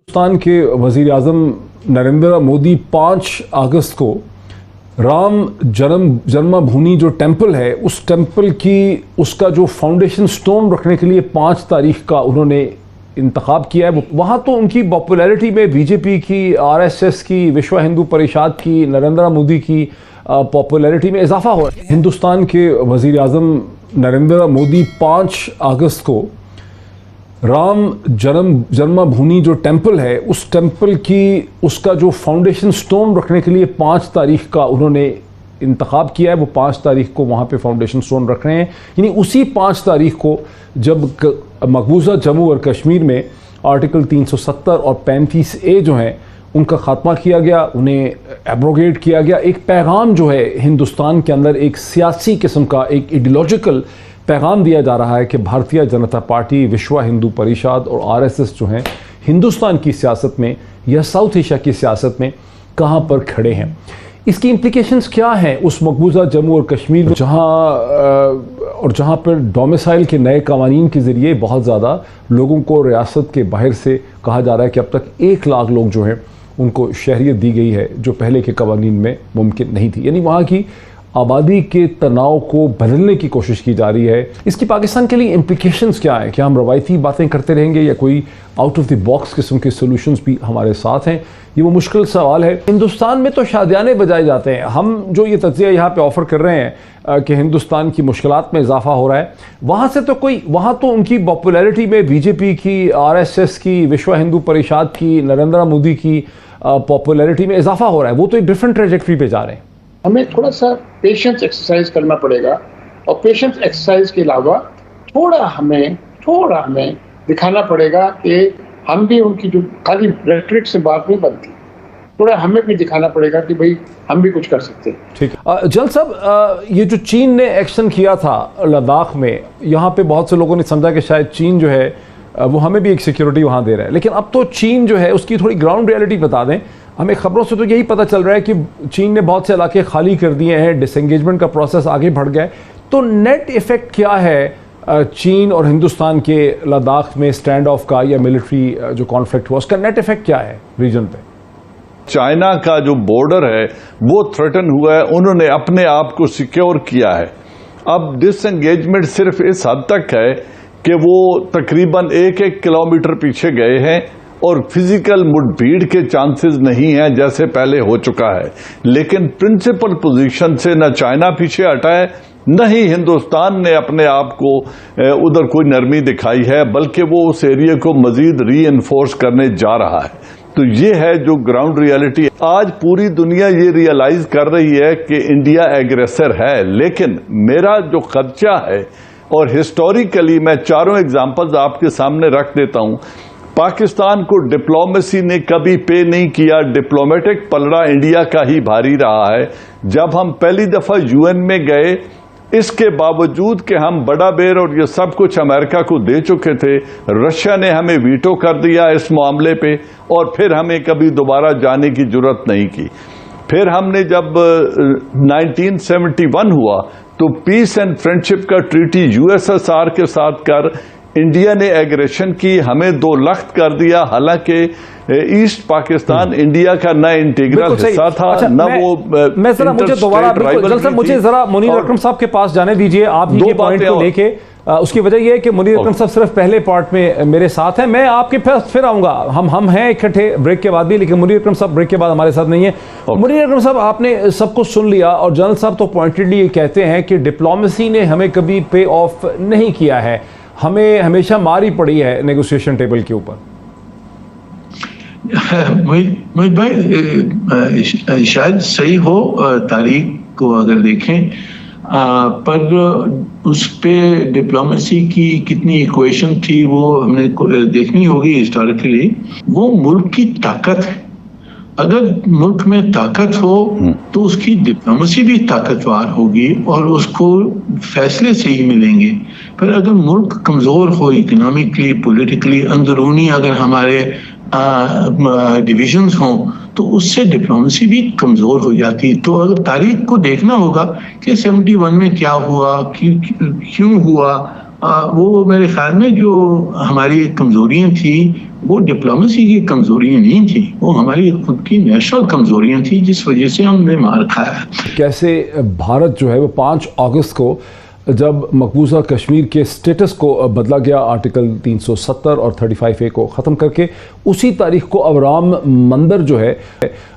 हिंदुस्तान के वज़ीर आज़म नरेंद्र मोदी 5 अगस्त को राम जन्मभूमि जो टेंपल है उस टेंपल की उसका जो फाउंडेशन स्टोन रखने के लिए 5 तारीख का उन्होंने इंतखाब किया है। वहाँ तो उनकी पॉपुलैरिटी में बीजेपी की, आरएसएस की, विश्व हिंदू परिषद की, नरेंद्र मोदी की पॉपुलैरिटी में इजाफा हुआ है। हिंदुस्तान के वज़ीर आज़म नरेंद्र मोदी 5 अगस्त को राम जन्मभूमि जो टेंपल है उस टेंपल की उसका जो फाउंडेशन स्टोन रखने के लिए 5 तारीख का उन्होंने इंतखाब किया है। वो 5 तारीख को वहाँ पे फाउंडेशन स्टोन रख रहे हैं। यानी उसी 5 तारीख को जब मकबूजा जम्मू और कश्मीर में आर्टिकल 370 और 35A जो हैं उनका खात्मा किया गया, उन्हें एब्रोगेट किया गया। एक पैगाम जो है हिंदुस्तान के अंदर एक सियासी किस्म का एक आइडियोलॉजिकल पैगाम दिया जा रहा है कि भारतीय जनता पार्टी, विश्व हिंदू परिषद और आरएसएस जो हैं हिंदुस्तान की सियासत में या साउथ एशिया की सियासत में कहाँ पर खड़े हैं। इसकी इम्प्लिकेशंस क्या हैं उस मकबूजा जम्मू और कश्मीर में जहाँ पर डोमिसाइल के नए कानून के ज़रिए बहुत ज़्यादा लोगों को रियासत के बाहर से कहा जा रहा है कि अब तक 1 लाख लोग जो हैं उनको शहरियत दी गई है, जो पहले के कानून में मुमकिन नहीं थी। यानी वहाँ की आबादी के तनाव को बदलने की कोशिश की जा रही है। इसकी पाकिस्तान के लिए इम्प्लिकेशंस क्या है? क्या हम रवायती बातें करते रहेंगे या कोई आउट ऑफ द बॉक्स किस्म के सॉल्यूशंस भी हमारे साथ हैं? ये वो मुश्किल सवाल है। हिंदुस्तान में तो शादियाने बजाए जाते हैं। हम जो ये तज्ज़िया यहाँ पे ऑफ़र कर रहे हैं कि हिंदुस्तान की मुश्किलात में इजाफा हो रहा है, वहाँ तो उनकी पॉपुलैरिटी में बीजेपी की, आरएसएस की, विश्व हिंदू परिषद की, नरेंद्र मोदी की पॉपुलैरिटी में इजाफा हो रहा है। वो तो एक डिफरेंट ट्रेजेक्टरी पे जा रहे हैं। हमें थोड़ा सा पेशेंस एक्सरसाइज करना पड़ेगा और पेशेंस एक्सरसाइज के अलावा थोड़ा हमें दिखाना पड़ेगा कि हम भी उनकी जो खाली रेटरिक से बात नहीं बनती, थोड़ा हमें भी दिखाना पड़ेगा कि भाई हम भी कुछ कर सकते हैं। ठीक है जल साहब, ये जो चीन ने एक्शन किया था लद्दाख में, यहाँ पे बहुत से लोगों ने समझा कि शायद चीन जो है वो हमें भी एक सिक्योरिटी वहाँ दे रहा है, लेकिन अब तो चीन जो है उसकी थोड़ी ग्राउंड रियलिटी बता दें। हमें खबरों से तो यही पता चल रहा है कि चीन ने बहुत से इलाके खाली कर दिए हैं, डिसएंगेजमेंट का प्रोसेस आगे बढ़ गया है। तो नेट इफेक्ट क्या है चीन और हिंदुस्तान के लद्दाख में स्टैंड ऑफ का या मिलिट्री जो कॉन्फ्लिक्ट हुआ उसका नेट इफेक्ट क्या है रीजन पे? चाइना का जो बॉर्डर है वो थ्रेटन हुआ है, उन्होंने अपने आप को सिक्योर किया है। अब डिसएंगेजमेंट सिर्फ इस हद तक है कि वो तकरीबन 1-1 किलोमीटर पीछे गए हैं और फिजिकल मुठभेड़ के चांसेस नहीं हैं जैसे पहले हो चुका है। लेकिन प्रिंसिपल पोजीशन से न चाइना पीछे हटा है, न ही हिंदुस्तान ने अपने आप को उधर कोई नरमी दिखाई है, बल्कि वो उस एरिया को मजीद रीइंफोर्स करने जा रहा है। तो ये है जो ग्राउंड रियलिटी। आज पूरी दुनिया ये रियलाइज कर रही है कि इंडिया एग्रेसर है, लेकिन मेरा जो खदशा है, और हिस्टोरिकली मैं 4 एग्जाम्पल्स आपके सामने रख देता हूं। पाकिस्तान को डिप्लोमेसी ने कभी पे नहीं किया, डिप्लोमेटिक पलड़ा इंडिया का ही भारी रहा है। जब हम पहली दफा यूएन में गए, इसके बावजूद कि हम बड़ा बेर और ये सब कुछ अमेरिका को दे चुके थे, रशिया ने हमें वीटो कर दिया इस मामले पे और फिर हमें कभी दोबारा जाने की जरूरत नहीं की। फिर हमने जब 1971 हुआ तो पीस एंड फ्रेंडशिप का ट्रीटी यूएसएसआर के साथ कर इंडिया ने एग्रेशन की, हमें 2 लख्त कर दिया। हालांकि ईस्ट पाकिस्तान इंडिया का न इंटीग्रल हिस्सा था, न वो। मैं जरा मुझे दोबारा मुझे जरा मुनीर अकरम साहब के पास जाने दीजिए। आप ये पॉइंट को लेके उसकी वजह यह है कि मुनीर अकरम साहब सिर्फ पहले पार्ट में मेरे साथ हैं। मैं आपके पास फिर आऊंगा, हम हैं इकट्ठे ब्रेक के बाद भी, लेकिन मुनीर अकरम साहब ब्रेक के बाद हमारे साथ नहीं है। मुनीर अकरम साहब, आपने सब कुछ सुन लिया और जनरल साहब तो पॉइंटेडली ये कहते हैं कि डिप्लोमेसी ने हमें कभी पे ऑफ नहीं किया है, हमें हमेशा मारी पड़ी है नेगोशिएशन टेबल के ऊपर। मोहित भाई शायद सही हो, तारीख को अगर देखें, पर उस पे डिप्लोमेसी की कितनी इक्वेशन थी वो हमने देखनी होगी हिस्टोरिकली। वो मुल्क की ताकत है। अगर मुल्क में ताकत हो तो उसकी डिप्लोमेसी भी ताकतवर होगी और उसको फैसले सही मिलेंगे। पर अगर मुल्क कमजोर हो इकोनॉमिकली, पॉलिटिकली, अंदरूनी अगर हमारे डिविजन्स हों तो उससे डिप्लोमेसी भी कमजोर हो जाती। तो अगर तारीख को देखना होगा कि 71 में क्या हुआ, क्यों हुआ, وہ میرے خیال میں جو ہماری کمزوریاں تھیں وہ ڈپلومیسی کی کمزوریاں نہیں تھیں، وہ ہماری خود کی نیشنل کمزوریاں تھیں جس وجہ سے ہم نے مار کھایا۔ کیسے بھارت جو ہے وہ 5 اگست کو جب مقبوضہ کشمیر کے سٹیٹس کو بدلا گیا آرٹیکل 370 اور 35A کو ختم کر کے، اسی تاریخ کو اب رام مندر جو ہے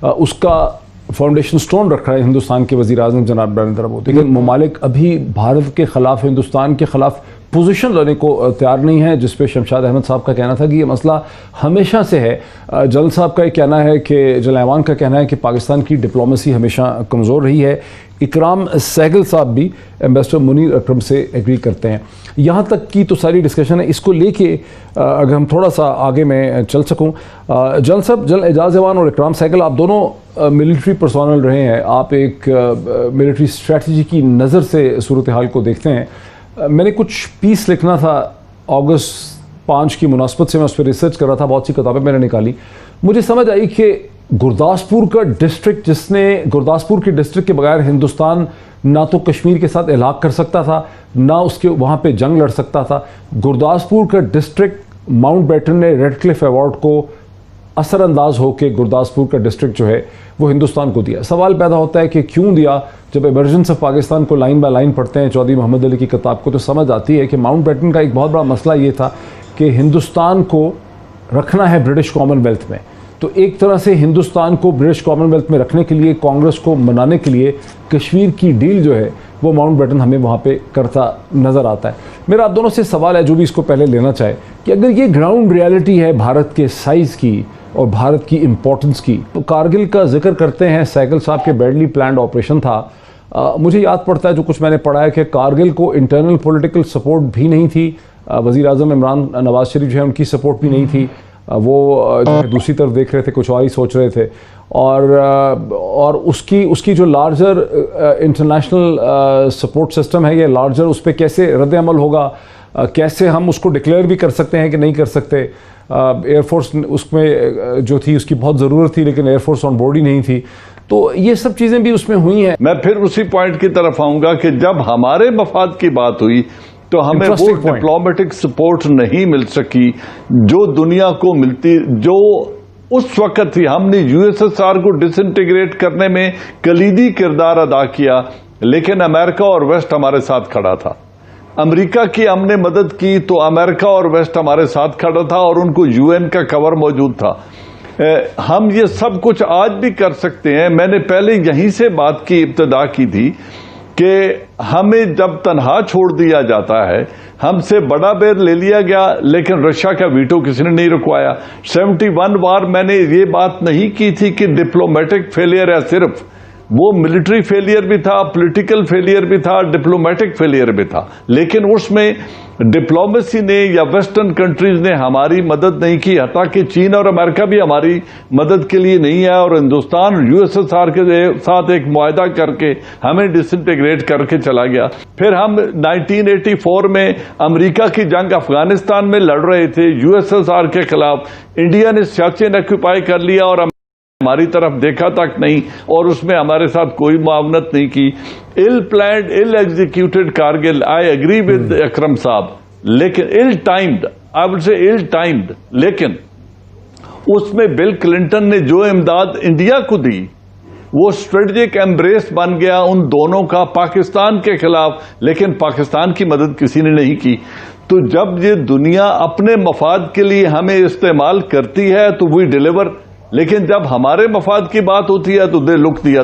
اس کا فاؤنڈیشن سٹون رکھ رہا ہے ہندوستان کے وزیر اعظم جناب نریندر مودی۔ لیکن ممالک ابھی بھارت کے خلاف، ہندوستان کے خلاف پوزیشن لینے کو تیار نہیں ہے، جس پہ شمشاد احمد صاحب کا کہنا تھا کہ یہ مسئلہ ہمیشہ سے ہے۔ جلال صاحب کا یہ کہنا ہے کہ جلال ایوان کا کہنا ہے کہ پاکستان کی ڈپلومیسی ہمیشہ کمزور رہی ہے۔ اکرام سہگل صاحب بھی ایمبیسڈر منیر اکرم سے ایگری کرتے ہیں۔ یہاں تک کی تو ساری ڈسکشن ہے، اس کو لے کے اگر ہم تھوڑا سا آگے میں چل سکوں، جلال صاحب، جنرل اعجاز ایوان اور اکرام سہگل، آپ دونوں ملٹری پرسونل رہے ہیں، آپ ایک ملٹری اسٹریٹجی کی نظر سے صورتحال کو دیکھتے ہیں۔ میں نے کچھ پیس لکھنا تھا اگست 5 کی مناسبت سے، میں اس پہ ریسرچ کر رہا تھا، بہت سی کتابیں میں نے نکالی۔ مجھے سمجھ آئی کہ گرداسپور کا ڈسٹرکٹ، جس نے گرداسپور کی ڈسٹرکٹ کے بغیر ہندوستان نہ تو کشمیر کے ساتھ الحاق کر سکتا تھا، نہ اس کے وہاں پہ جنگ لڑ سکتا تھا، گرداسپور کا ڈسٹرکٹ ماؤنٹ بیٹن نے ریڈ کلف ایوارڈ کو اثر انداز ہو کے گرداسپور کا ڈسٹرکٹ جو ہے وہ ہندوستان کو دیا۔ سوال پیدا ہوتا ہے کہ کیوں دیا؟ جب ایمرجنس آف پاکستان کو لائن بائی لائن پڑھتے ہیں چودھری محمد علی کی کتاب کو، تو سمجھ آتی ہے کہ ماؤنٹ بیٹن کا ایک بہت بڑا مسئلہ یہ تھا کہ ہندوستان کو رکھنا ہے برٹش کامن ویلتھ میں، تو ایک طرح سے ہندوستان کو برٹش کامن ویلتھ میں رکھنے کے لیے، کانگریس کو منانے کے لیے کشمیر کی ڈیل جو ہے وہ ماؤنٹ بیٹن ہمیں وہاں پہ کرتا نظر آتا ہے۔ میرا آپ دونوں سے سوال ہے، جو بھی اس کو پہلے لینا چاہے، کہ اگر یہ گراؤنڈ ریالٹی ہے بھارت کے سائز کی اور بھارت کی امپورٹنس کی، تو کارگل کا ذکر کرتے ہیں، سہگل صاحب کے بیڈلی پلانڈ آپریشن تھا۔ مجھے یاد پڑتا ہے جو کچھ میں نے پڑھا ہے کہ کارگل کو انٹرنل پولیٹیکل سپورٹ بھی نہیں تھی، وزیر اعظم عمران نواز شریف جو ہے ان کی سپورٹ بھی نہیں تھی، وہ دوسری طرف دیکھ رہے تھے، کچھ اور ہی سوچ رہے تھے، اور اس کی جو لارجر انٹرنیشنل سپورٹ سسٹم ہے، یہ لارجر، اس پہ کیسے رد عمل ہوگا، کیسے ہم اس کو ڈکلیئر بھی کر سکتے ہیں کہ نہیں کر سکتے۔ ایئر فورس اس میں جو تھی اس کی بہت ضرورت تھی، لیکن ایئر فورس آن بورڈ ہی نہیں تھی، تو یہ سب چیزیں بھی اس میں ہوئی ہیں۔ میں پھر اسی پوائنٹ کی طرف آؤں گا کہ جب ہمارے مفاد کی بات ہوئی تو ہمیں وہ ڈپلومیٹک سپورٹ نہیں مل سکی جو دنیا کو ملتی، جو اس وقت تھی۔ ہم نے یو ایس ایس آر کو ڈس انٹیگریٹ کرنے میں کلیدی کردار ادا کیا، لیکن امریکہ اور ویسٹ ہمارے ساتھ کھڑا تھا۔ امریکہ کی ہم نے مدد کی تو امریکہ اور ویسٹ ہمارے ساتھ کھڑا تھا، اور ان کو یو این کا کور موجود تھا۔ ہم یہ سب کچھ آج بھی کر سکتے ہیں۔ میں نے پہلے یہیں سے بات کی ابتدا کی تھی کہ ہمیں جب تنہا چھوڑ دیا جاتا ہے، ہم سے بڑا بیر لے لیا گیا، لیکن رشیا کا ویٹو کسی نے نہیں رکوایا۔ 71 وار میں نے یہ بات نہیں کی تھی کہ ڈپلومیٹک فیلئر ہے صرف، وہ ملٹری فیلئر بھی تھا، پولیٹیکل فیلئر بھی تھا، ڈپلومیٹک فیلئر بھی تھا، لیکن اس میں ڈپلومیسی نے یا ویسٹرن کنٹریز نے ہماری مدد نہیں کی، حتیٰ کہ چین اور امریکہ بھی ہماری مدد کے لیے نہیں آیا، اور Hindustan U S S R کے ساتھ ایک معاہدہ کر کے ہمیں ڈس انٹیگریٹ کر کے چلا گیا۔ پھر ہم 1984 میں امریکہ کی جنگ افغانستان میں لڑ رہے تھے یو ایس ایس آر کے خلاف، انڈیا نے سیاچن آکوپائی کر لیا اور ہماری طرف دیکھا تک نہیں، اور اس میں ہمارے ساتھ کوئی معاونت نہیں کی۔ ill planned, ill executed Kargil, I agree with Akram sahab, لیکن ill timed، I would say ill timed، لیکن اس میں بل کلنٹن نے جو امداد انڈیا کو دی وہ اسٹریٹجک ایمبریس بن گیا ان دونوں کا پاکستان کے خلاف، لیکن پاکستان کی مدد کسی نے نہیں کی۔ تو جب یہ دنیا اپنے مفاد کے لیے ہمیں استعمال کرتی ہے تو وی ڈیلیور، لیکن جب ہمارے مفاد کی بات ہوتی ہے تو دے لک دیا۔